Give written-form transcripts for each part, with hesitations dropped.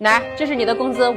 来，这是你的工资。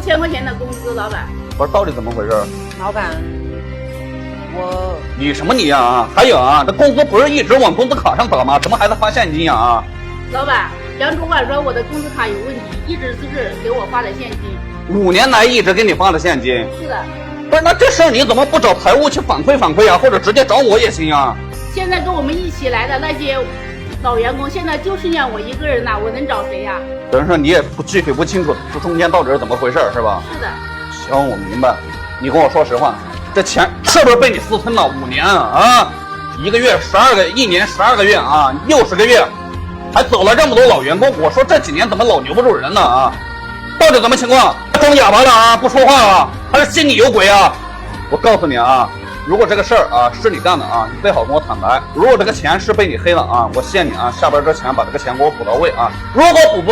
1000块钱的工资，老板。不是，到底怎么回事？老板，你什么你呀？还有啊，这工资不是一直往工资卡上打吗？怎么还在发现金呀？老板，杨主管说我的工资卡有问题，一直都是给我发的现金。5年来一直给你发的现金。是的。不是，那这事儿你怎么不找财务去反馈啊？或者直接找我也行啊？现在跟我们一起来的那些老员工，现在就剩下我一个人了，我能找谁呀？等于说你也具体不清楚这中间到底是怎么回事是吧？是的。行，我明白。你跟我说实话，这钱是不是被你私吞了5年啊？1个月12个，1年12个月啊，60个月，还走了这么多老员工。我说这几年怎么老留不住人呢啊？到底怎么情况？装哑巴了啊？不说话啊？还是心里有鬼啊？我告诉你啊，如果这个事儿啊是你干的啊，你最好跟我坦白。如果这个钱是被你黑了啊，我限你啊，下边这钱把这个钱给我补到位啊。如果补不